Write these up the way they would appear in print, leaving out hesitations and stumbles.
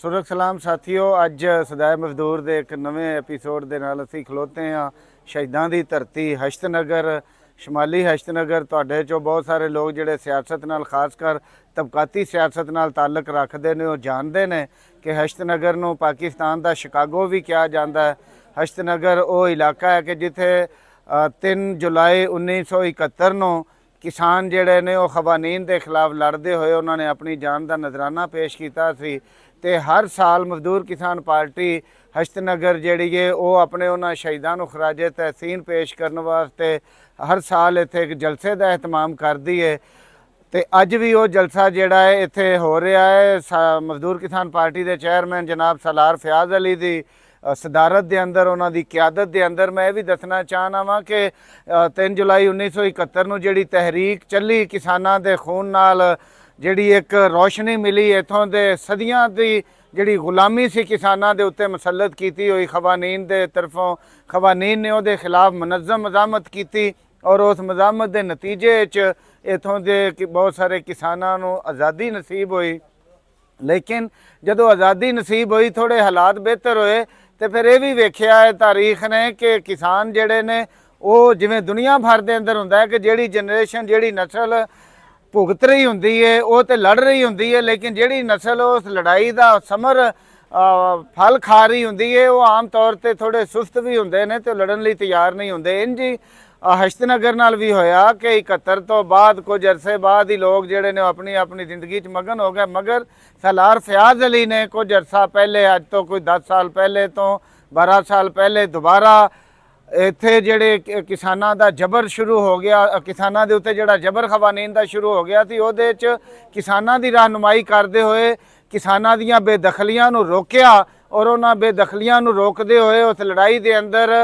सुरख सलाम साथियों। अज सदाए मजदूर के एक नवे एपीसोड के नाल असीं खलोते हाँ शहीदां दी धरती हश्तनगर, शमाली हश्तनगर। तुहाडे चों बहुत सारे लोग जिहड़े सियासत नाल खासकर तबकाती सियासत नाल ताल्लुक रखते हैं, वो जानते हैं कि हश्तनगर नूं पाकिस्तान का शिकागो भी कहा जाता है। हश्तनगर वो इलाका है कि जिथे 3 जुलाई 1971 नूं किसान जिहड़े ने वो खवानीन के खिलाफ लड़ते हुए उन्होंने अपनी जान का नजराना पेश किया सी। ते हर साल मजदूर किसान पार्टी हश्तनगर जिहड़ी है वो अपने उन्होंने शहीदां नूं खराजे तहसीन पेश करने वास्ते हर साल इत्थे एक जलसे का एहतमाम करती है। तो अज भी वो जलसा जिहड़ा है इत्थे हो रहा है। मजदूर किसान पार्टी के चेयरमैन जनाब सालार फयाज अली की सदारत के अंदर, उन्होंने क्यादत के अंदर मैं भी दसना चाहना वा कि 3 जुलाई 1971 नूं जिहड़ी तहरीक चली किसानां दे खून नाल जिहड़ी एक रोशनी मिली, इत्थों दे सदियां दी जिहड़ी गुलामी सी किसानां दे उत्ते मुसलत कीती हुई खवानीन दे तरफों, खवानीन ने उहदे खिलाफ मुनज़्ज़म मज़ामत की और उस मज़ामत के नतीजे च इत्थों दे बहुत सारे किसानां नूं आज़ादी नसीब हुई। लेकिन जदों आज़ादी नसीब हुई थोड़े हालात बेहतर होए तो फिर यह भी वेख्या है तारीख ने कि किसान जिहड़े ने वो जिवें दुनिया भर के अंदर हुंदा है कि जिहड़ी जनरेशन जिहड़ी नस्ल भुगत रही हुंदी है वो तो लड़ रही हुंदी है, लेकिन जिहड़ी नस्ल उस लड़ाई का समर फल खा रही हुंदी है वो आम तौर पर थोड़े सुस्त भी हुंदे ने तो लड़न लई तैयार नहीं हुंदे। इंज ही हश्तनगर नाल भी होया कि 71 तो बाद कुछ अरसे बाद ही लोग जिहड़े ने अपनी अपनी जिंदगी च मगन हो गए। मगर सालार फयाज अली ने कुछ अरसा पहले, अज तो कोई 10 साल पहले तो 12 साल पहले दोबारा इत्थे जिहड़े किसानां दा जबर शुरू हो गया, किसानां दे उत्ते जिहड़ा जबर खवानीन दा शुरू हो गया सी, उहदे च किसानां दी रहनुमाई करदे होए किसानां दीयां बेदखलियां नूं रोकिया और उन्हां बेदखलियां नूं रोकदे होए उस लड़ाई दे अंदर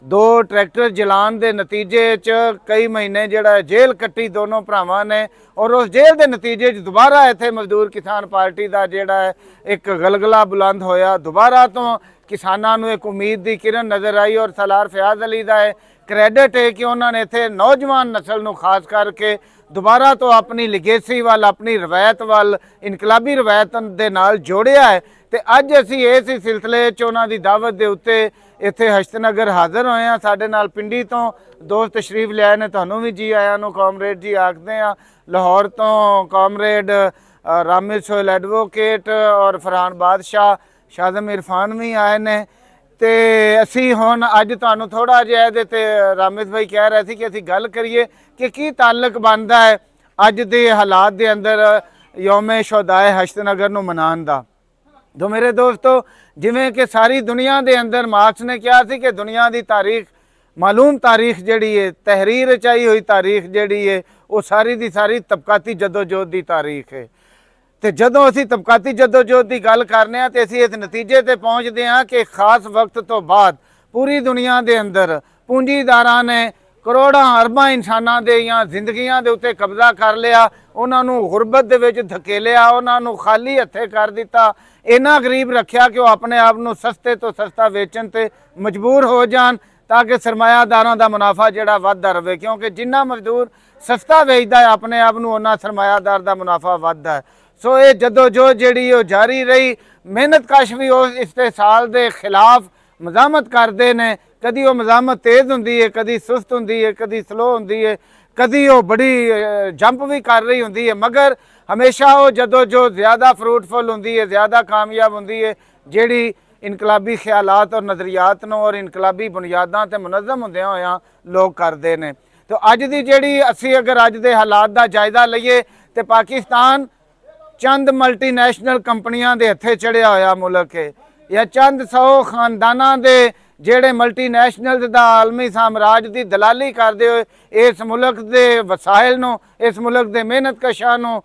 2 ट्रैक्टर जलान के नतीजे च कई महीने जिहड़ा जेल कट्टी दोनों भरावां ने और उस जेल के नतीजे दोबारा इत्थे मजदूर किसान पार्टी का जिहड़ा एक गलगला बुलंद होया। दोबारा तो किसानां नूं एक उम्मीद की किरण नज़र आई और सालार फयाज अली का क्रेडिट है कि उन्होंने इत्थे नौजवान नस्ल नूं खास करके दोबारा तो अपनी लिगेसी वाल, अपनी रवायत वाल, इनकलाबी रवायत के नाल जोड़िया है। तो अज असीं इस सिलसिले च उन्हां दी दावत दे उत्ते इत्थे हश्तनगर हाज़र होए हैं। साडे नाल पिंडी तो दोस्त तशरीफ लिआए ने, तुहानूं भी जी आया नूं कॉमरेड जी आखदे हैं। लाहौर तो कॉमरेड रामिद सोहेल एडवोकेट और फरहान बादशाह, शाज़म इरफान भी आए ने। तो असी हुण अज तुहानूं थोड़ा जिहा इहदे ते रामिद भाई कह रहे थे कि असीं गल करिए कि की ताल्लुक बनदा है अज दे हालात दे अंदर यौमे शुहदाए हश्तनगर नूं मनाउण दा। तो मेरे दोस्तों, जिवें कि सारी दुनिया के अंदर मार्क्स ने कहा सी कि दुनिया की तारीख, मालूम तारीख जिहड़ी है, तहरीर चाही हुई तारीख जिहड़ी है, वो सारी दी सारी तबकाती जदोजहद की तारीख है। तो जदों असीं तबकाती जदोजहद की गल करने तो असीं इस नतीजे ते पहुँचते हैं कि खास वक्त तो बाद पूरी दुनिया के अंदर पूंजीदारां ने करोड़ां अरबां इंसानां दे या जिंदगियां दे उत्ते कब्जा कर लिया, उन्होंने गुरबत दे विच धकेलिया, उन्होंने खाली हथे कर दिता, इन्ना गरीब रखिया कि वह अपने आप को सस्ते तो सस्ता वेचन ते मजबूर हो जान ताकि सरमायादारां दा मुनाफा जिहड़ा वधदा रहे। क्योंकि जिन्ना मजदूर सस्ता वेचदा है अपने आप को उन्ना सरमायादार दा मुनाफा वधदा है। सो ये जदोजहद जिहड़ी वो जारी रही। मेहनत कश भी उस इस्तेसाल के खिलाफ मज़ामत करते हैं। कदी वो मज़ामत तेज़ होंदी है, कदी सुस्त होंदी है, कदी स्लो होंदी है, कदी वो बड़ी जंप भी कर रही होंदी है, मगर हमेशा वो जदोजहद ज़्यादा फ्रूटफुल होंदी है, ज़्यादा कामयाब होंदी है जिहड़ी इनकलाबी ख्यालात और नज़रियात नूं और इनकलाबी बुनियादां ते मुनज़्ज़म होंदियां होइयां लोग करते हैं। तो अज दी जिहड़ी असीं अगर अज दे हालात का जायज़ा लईए तो पाकिस्तान चंद मल्टीनैशनल कंपनियां दे हथे चढ़िया होया मुल्क है, या चंद 100 खानदानां दे जेड़े मल्टीनैशनल दा आलमी साम्राज की दलाली करते हुए इस मुल्क के वसाइल नूं, इस मुल्क के मेहनत कशां नूं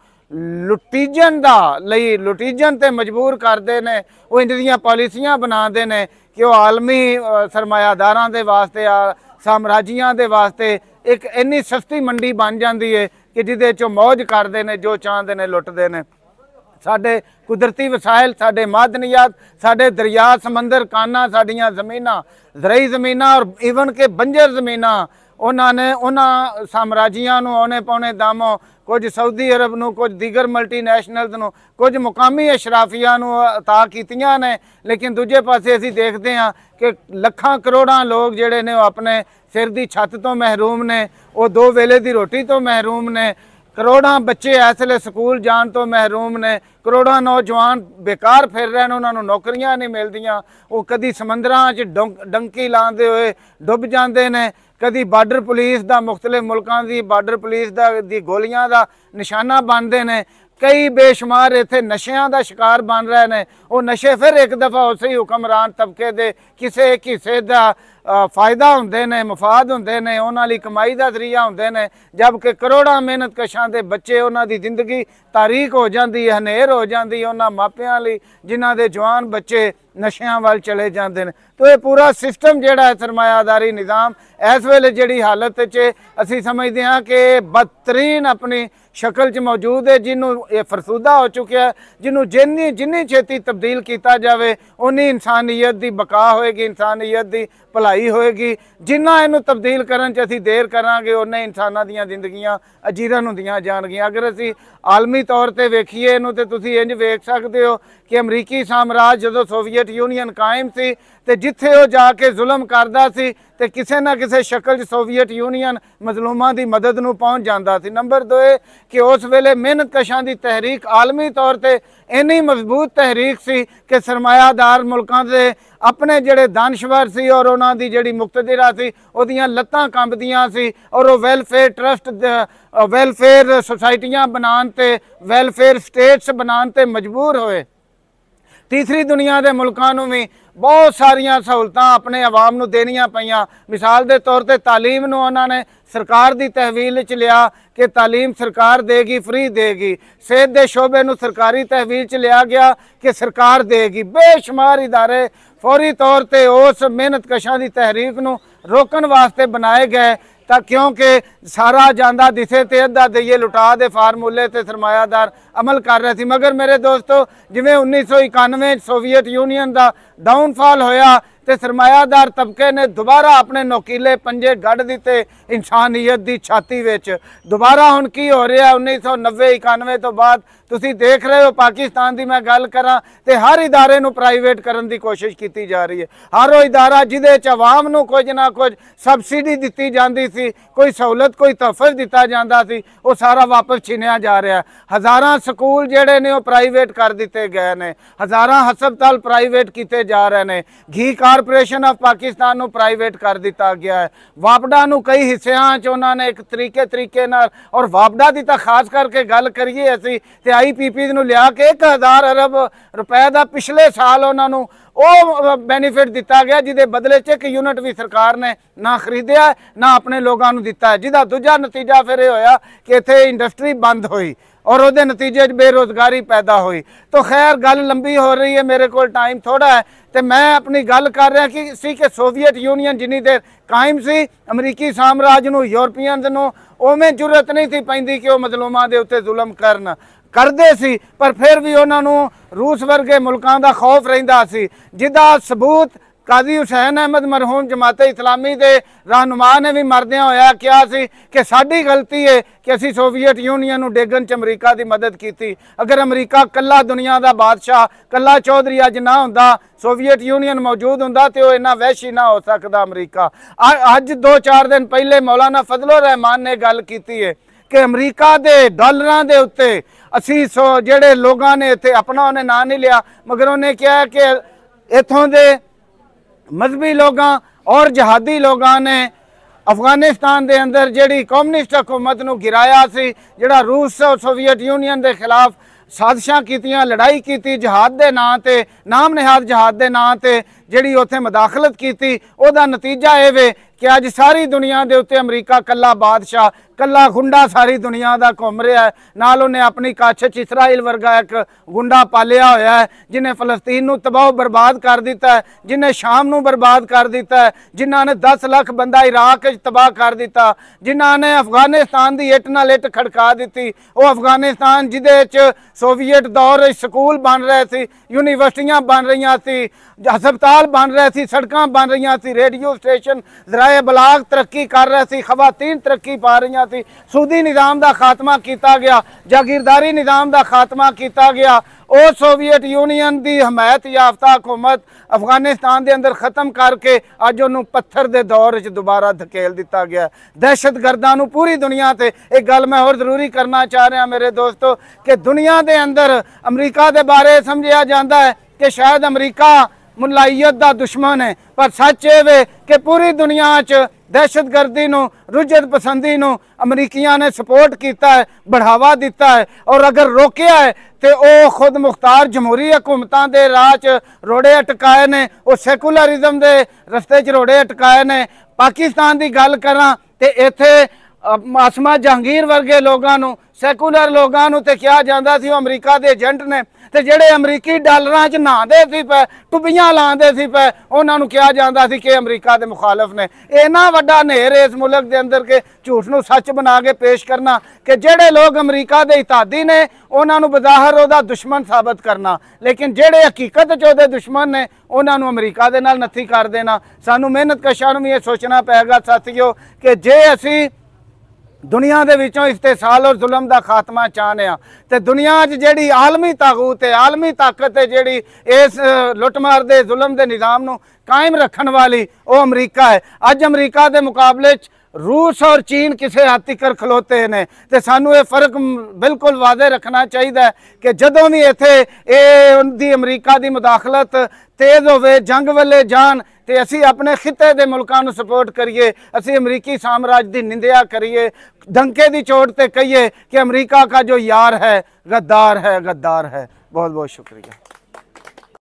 लुटीजन दा लई लुटीजन ते मजबूर करते हैं। वो इंज दियां पॉलिसियां बनाते हैं कि वो आलमी सरमायादारां दे वास्ते, साम्राजियां दे वास्ते एक इन्नी सस्ती मंडी बन जाती है कि जिहदे चों मौज करते हैं, जो चाहते हैं लुटते हैं। साडे कुदरती वसाइल, साडे मादनियात, साडे दरिया, समंदर, काना, साडियां ज़मीनां, ज़रई ज़मीनां और ईवन के बंजर ज़मीनां उन्होंने उन्होंने साम्राज्यां नूं औने पौने दामों कुछ सऊदी अरब नूं कुछ दीगर मल्टीनैशनल्स नूं कुछ मुकामी अशराफिया नूं अता कीतियां ने। लेकिन दूजे पासे असीं देखते हैं कि लखां करोड़ां लोग जिहड़े ने अपने सिर दी छत तो महरूम ने, वो 2 वेले दी रोटी तो महरूम ने, करोड़ां बच्चे इस वेले स्कूल जाण तो महरूम ने, करोड़ां नौजवान बेकार फिर रहे हैं, उन्होंने नौकरियां नहीं मिलदियां, वो कदी समंदरां च डंकी लांदे होए डुब जांदे ने, कदी बार्डर पुलिस दा मुख्तलिफ मुल्कां दी बार्डर पुलिस दी गोलियां दा निशाना बनते हैं। कई बेशुमार इत्थे नशियां दा शिकार बन रहे हैं। वो नशे फिर एक दफ़ा उस ही हुक्मरान तबके दे किसी एक हिस्से का फायदा होंदे ने, मुफाद होंदे ने, उन्हां लई कमाई का जरिया होंदे ने, जबकि करोड़ां मेहनत कशां दे बच्चे उन्हां दी जिंदगी तारीक हो जाती है, हनेर हो जाती है उन्हां मापियां लई जिन्हां दे जवान बच्चे नशियां वाल चले जाते हैं। तो ये पूरा सिस्टम जिहड़ा है सरमायादारी निज़ाम इस वेले जिहड़ी हालत च असीं समझते हैं कि बदतरीन अपनी शक्ल च मौजूद है, जिन्हों ये फरसूदा हो चुका है, जिन्हों जिन्नी छेती तब्दील किया जाए उन्नी इंसानियत की बका होएगी, इंसानियत की भलाई होएगी। जिन्ना इनू तब्दील करन च असीं देर करांगे उन्ने इंसानां दीयां जिंदगियां अजीरन हुंदियां जाणगियां। अगर असीं आलमी तौर पर वेखीए इनू तो तुसीं इंज वेख सकते हो कि अमरीकी साम्राज जदों सोवियत यूनीयन कायम सी ते जिथे वो जाके जुल्म करदा सी ते किसी ना किसी शक्ल च सोवियत यूनीयन मजलूमां की मदद नूं पहुँच जाता सी। नंबर 2 कि उस वेले मेहनत कशां की तहरीक आलमी तौर पर इन्नी मजबूत तहरीक सी कि सरमायादार मुल्कां दे अपने जिहड़े दानश्वर सी और उन्हां दी जिहड़ी मुक्तदिरा सी उहदियां लत्तां कंबदियां सी और वो वेलफेयर ट्रस्ट वेलफेयर सोसाइटियां बनाउण ते वेलफेयर स्टेट्स बनाउण ते मजबूर होए। तीसरी दुनिया के मुल्कां नूं भी बहुत सारिया सहूलतां अपने अवाम नूं देनियां पईयां। मिसाल के तौर पर तालीम नूं उन्होंने सरकार की तहवील च लिया कि तालीम सरकार देगी, फ्री देगी। सेहत के शोबे नूं सरकारी तहवील च लिया गया कि सरकार देगी। बेशुमार इदारे फौरी तौर पर उस मेहनत कशां की तहरीक नूं रोकण वास्ते बनाए गए तां क्योंकि सारा जांदा दिसे ते अद्धा दईए लुटा दे फार्मूले ते सरमायादार अमल कर रहे थे। मगर मेरे दोस्तों जिवें 1991 सोवियत यूनीयन का डाउनफॉल होया ते सरमायादार तबके ने दोबारा अपने नोकीले पंजे गढ़ दिते इंसानियत की छाती विच। दोबारा हुण की हो रहा 1990-91 तो बाद तुसीं देख रहे हो पाकिस्तान की मैं गल करां ते हर इदारे नूं प्राइवेट करन दी कोशिश की जा रही है। हर वो इदारा जिहदे च अवाम नूं कुछ ना कुछ सबसिडी दित्ती जाती सी, कोई सहूलत कोई तोहफा दिता जाता सी, वो सारा वापस छीनिया जा रहा है। हज़ारां स्कूल जिहड़े ने वो प्राइवेट कर दिते गए ने, हज़ारां हस्पताल प्राइवेट किए जा रहे हैं, घी कारपोरेशन ऑफ पाकिस्तान नूं प्राइवेट कर दिता गया है। वापडा नूं कई हिस्सियां च उन्होंने एक तरीके नाल और वापडा की तो खास करके गल करिए असीं ते IPP नूं लिया के 1000 अरब रुपए का पिछले साल उन्होंने वो बेनीफिट दिता गया जिहदे बदले च 1 यूनिट भी सरकार ने ना खरीदिया ना अपने लोगों को दिता है। जिहदा दूजा नतीजा फिर यह होया कि इत्थे इंडस्ट्री बंद हुई और उहदे नतीजे बेरोजगारी पैदा हुई। तो खैर गल लंबी हो रही है, मेरे को टाइम थोड़ा है तो मैं अपनी गल कर रहा कि सोवियत यूनीयन जिन्नी देर कायम सी अमरीकी साम्राज नूं यूरोपीयन नूं उवें जरूरत नहीं थी पैंदी कि वो मजलूमां दे उत्ते जुल्म करन करते सी, पर फिर भी उन्होंने रूस वर्गे मुल्कों का खौफ रहिंदा सी। जिहदा सबूत काजी हुसैन अहमद मरहूम जमाते इस्लामी के रहनुमा ने भी मरदियां होया कहा सी कि साडी गलती है कि असी सोवियत यूनीयन नूं डेगन च अमरीका की मदद की। अगर अमरीका कला दुनिया का बादशाह कला चौधरी अज ना हुंदा, सोवियत यूनीयन मौजूद हुंदा ते वो इन्ना वहशी ना हो सकता अमरीका। अज 2-4 दिन पहले मौलाना फजलुर रहमान ने गल की है कि अमरीका के डॉलरां दे उत्ते असी जिहड़े लोगों ने इत्थे अपना उन्हें ना नहीं लिया मगर उन्हें कहा कि इत्थों दे मजहबी लोगों और जहादी लोगों ने अफगानिस्तान के अंदर जिहड़ी कम्युनिस्ट हुकूमत नूं गिराया सी, जिहड़ा रूस और सोवियत यूनीयन के खिलाफ साजिशां कीतियां, लड़ाई की जहाद के नां ते नाम निहाद जहाद के नां ते जिहड़ी उत्थे मदाखलत की, उहदा नतीजा ये वे कि अज सारी दुनिया के उत्ते अमरीका कला बादशाह कला गुंडा सारी दुनिया का घूम रहा है। नाल उन्हें अपनी कच्छ च इसराइल वर्गा एक गुंडा पालिया होया है जिन्हें फलस्तीन नूं तबाह बर्बाद कर दिता है, जिन्हें शाम नूं बर्बाद कर दिता है, जिन्हां ने 10 लाख बंदा इराक तबाह कर दिता, जिन्हां ने अफगानिस्तान की इट नाल इट खड़का दी। वो अफगानिस्तान जिहदे च सोवियत दौर स्कूल बन रहे थे, यूनिवर्सिटियां बन रही थी, हस्पताल बन रहे थे, सड़कां बन रही थी, रेडियो स्टेशन चाहे बलाग तरक्की कर रहे सी, खवातीन तरक्की पा रही थी, सूदी निज़ाम का खात्मा किया गया, जागीरदारी निज़ाम का खात्मा किया गया, और सोवियत यूनियन की हमायत याफ्ता हुकूमत अफगानिस्तान के अंदर खत्म करके अज उन्होंने पत्थर के दौर च दोबारा धकेल दिता गया। दहशतगर्दां पूरी दुनिया से एक गल मैं और जरूरी करना चाह रहा मेरे दोस्तों कि दुनिया के अंदर अमरीका के बारे समझा जाता है कि शायद अमरीका मुलायत का दुश्मन है, पर सच ये वे कि पूरी दुनिया च दहशतगर्दी नूं, रुजत पसंदी नूं अमरीकियों ने सपोर्ट किया है, बढ़ावा दिता है, और अगर रोकया है तो वह खुद मुख्तार जमहूरी हुकूमतों के राह च रोड़े अटकाए ने, वो सैकुलरिज्म के रस्ते च रोड़े अटकाए ने। पाकिस्तान की गल करा तो इत्थे आसमा जहांगीर वर्गे लोगों, सैकुलर लोगों तो कहा जाता सी अमरीका के एजेंट ने, तो जेडे अमरीकी डॉलरां च नहाते सी पे, टुबियां लाते सी पे, उन्होंने कहा जाता सी कि अमरीका के मुखालफ ने। इन्ना वड्डा नेर इस मुल्क के अंदर के झूठ नूं सच बना के पेश करना कि जेडे लोग अमरीका के हितादी ने उन्होंने बज़ाहिर उहदा दुश्मन साबित करना, लेकिन जेडे हकीकत च उहदे दुश्मन ने उन्होंने अमरीका दे नाल नत्थी कर देना। सानू मेहनत कशां नूं भी ये सोचना पेगा साथियों कि जे असी दुनिया के विचों इस्तेसाल और जुल्म का खात्मा चाहते हैं तो दुनिया जी आलमी ताकूत है, आलमी ताकत है जी इस लुटमार के जुल्म के निज़ाम को कायम रखने वाली वो अमरीका है। अज अमरीका के मुकाबले रूस और चीन किसी हद तक खलोते हैं तो सानू ये फर्क बिल्कुल वादे रखना चाहिए कि जदों भी इत्थे अमरीका की मुदाखलत तेज़ होवे, जंग वाले जान तो असी अपने खिते के मुल्कों को सपोर्ट करिए, असी अमरीकी साम्राज्य की निंदा करिए, डंके की चोट पर कहिए कि अमरीका का जो यार है गद्दार है, गद्दार है। बहुत बहुत शुक्रिया।